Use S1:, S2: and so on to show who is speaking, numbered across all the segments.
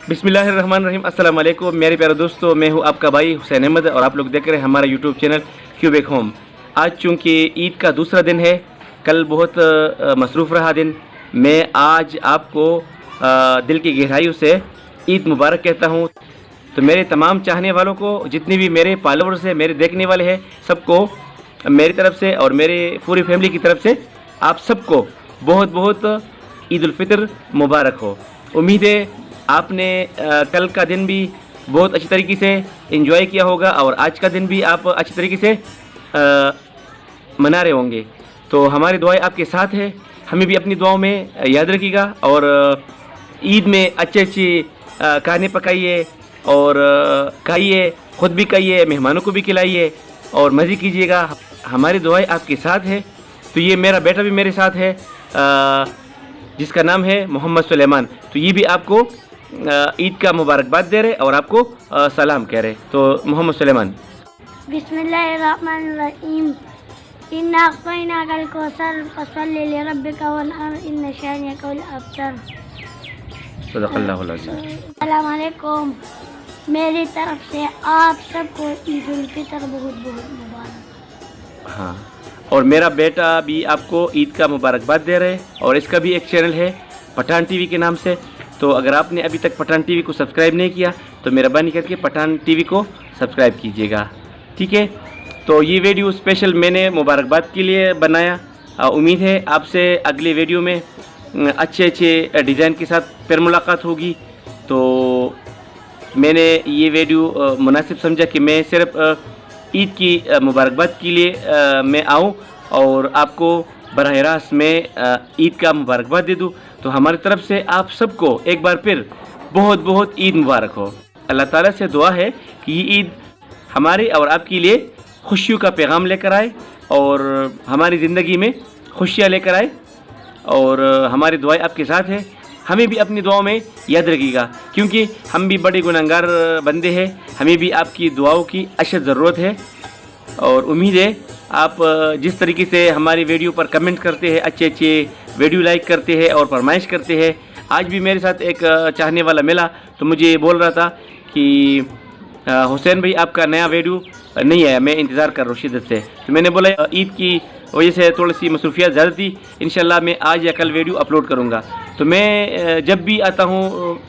S1: बिस्मिल्लाहिर्रहमानिर्रहीम। अस्सलाम वालेकुम मेरे प्यारे दोस्तों, मैं हूं आपका भाई हुसैन अहमद और आप लोग देख रहे हैं हमारा YouTube channel Q back home. आज चूँकि ईद का दूसरा दिन है, कल बहुत मसरूफ़ रहा दिन। मैं आज आपको दिल की गहराइयों से ईद मुबारक कहता हूं। तो मेरे तमाम चाहने वालों को, जितने भी मेरे फॉलोवर्स हैं, मेरे देखने वाले हैं, सबको मेरी तरफ से और मेरे पूरी फैमिली की तरफ से आप सबको बहुत बहुत ईद उल फितर मुबारक हो। उम्मीद है आपने कल का दिन भी बहुत अच्छी तरीके से एंजॉय किया होगा और आज का दिन भी आप अच्छी तरीके से मना रहे होंगे। तो हमारी दुआएं आपके साथ है, हमें भी अपनी दुआओं में याद रखिएगा और ईद में अच्छे खाने पकाइए और खाइए, ख़ुद भी खाइए, मेहमानों को भी खिलाइए और मज़े कीजिएगा। हमारी दुआएं आपके साथ है। तो ये मेरा बेटा भी मेरे साथ है जिसका नाम है मोहम्मद सुलेमान। तो ये भी आपको ईद का मुबारकबाद दे रहे और आपको सलाम कह रहे। तो मोहम्मद सुलेमान।
S2: बिस्मिल्लाहिर्रहमानिर्रहीम। इन्ना अक़्तैनाकल कौसर फसल्लि लिरब्बिका वन्हर इन्न शानिअका हुवल अबतर।
S1: सदक़ल्लाहुल अज़ीज़।
S2: अस्सलाम वालेकुम, मेरी तरफ से आप सबको ईद उल फितर बहुत बहुत मुबारक।
S1: हाँ, और मेरा बेटा भी आपको ईद का मुबारकबाद दे रहे और इसका भी एक चैनल है पठान टीवी के नाम से। तो अगर आपने अभी तक पठान टीवी को सब्सक्राइब नहीं किया तो मेहरबानी करके पठान टीवी को सब्सक्राइब कीजिएगा, ठीक है। तो ये वीडियो स्पेशल मैंने मुबारकबाद के लिए बनाया। उम्मीद है आपसे अगले वीडियो में अच्छे डिज़ाइन के साथ फिर मुलाकात होगी। तो मैंने ये वीडियो मुनासिब समझा कि मैं सिर्फ ईद की मुबारकबाद के लिए मैं आऊँ और आपको बराह रास्त में ईद का मुबारकबाद दे दूँ। तो हमारी तरफ से आप सबको एक बार फिर बहुत बहुत ईद मुबारक हो। अल्लाह ताला से दुआ है कि ये ईद हमारे और आपके लिए खुशियों का पैगाम लेकर आए और हमारी ज़िंदगी में खुशियाँ लेकर आए। और हमारी दुआएं आपके साथ है, हमें भी अपनी दुआओं में याद रखिएगा क्योंकि हम भी बड़े गुनहगार बंदे हैं। हमें भी आपकी दुआओं की अशद ज़रूरत है। और उम्मीद है आप जिस तरीके से हमारी वीडियो पर कमेंट करते हैं, अच्छे वीडियो लाइक करते हैं और फरमाइश करते हैं। आज भी मेरे साथ एक चाहने वाला मिला तो मुझे बोल रहा था कि हुसैन भाई आपका नया वीडियो नहीं आया, मैं इंतज़ार कर रहा हूँ शिद्दत से। तो मैंने बोला ईद की वजह से थोड़ी सी मसरूफियत ज़्यादा थी, इंशाल्लाह मैं आज या कल वीडियो अपलोड करूँगा। तो मैं जब भी आता हूँ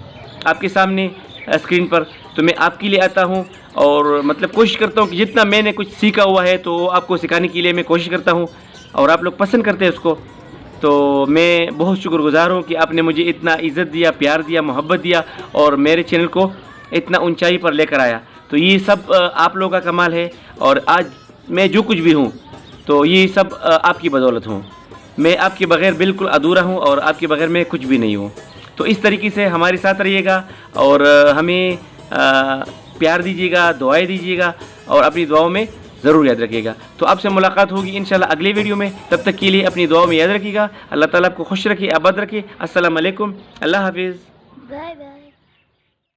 S1: आपके सामने स्क्रीन पर तो मैं आपके लिए आता हूँ और मतलब कोशिश करता हूँ कि जितना मैंने कुछ सीखा हुआ है तो आपको सिखाने के लिए मैं कोशिश करता हूँ और आप लोग पसंद करते हैं उसको। तो मैं बहुत शुक्रगुज़ार हूँ कि आपने मुझे इतना इज़्ज़त दिया, प्यार दिया, मोहब्बत दिया और मेरे चैनल को इतना ऊंचाई पर लेकर आया। तो ये सब आप लोगों का कमाल है और आज मैं जो कुछ भी हूँ तो ये सब आपकी बदौलत हूँ। मैं आपके बग़ैर बिल्कुल अधूरा हूँ और आपके बग़ैर मैं कुछ भी नहीं हूँ। तो इस तरीके से हमारे साथ रहिएगा और हमें प्यार दीजिएगा, दुआएं दीजिएगा और अपनी दुआओं में ज़रूर याद रखिएगा। तो आपसे मुलाकात होगी इंशाल्लाह अगले वीडियो में। तब तक के लिए अपनी दुआओं में याद रखिएगा। अल्लाह ताला आपको खुश रखे, आबाद रखे। अस्सलाम वालेकुम, अल्लाह हाफिज़।
S2: Bye bye.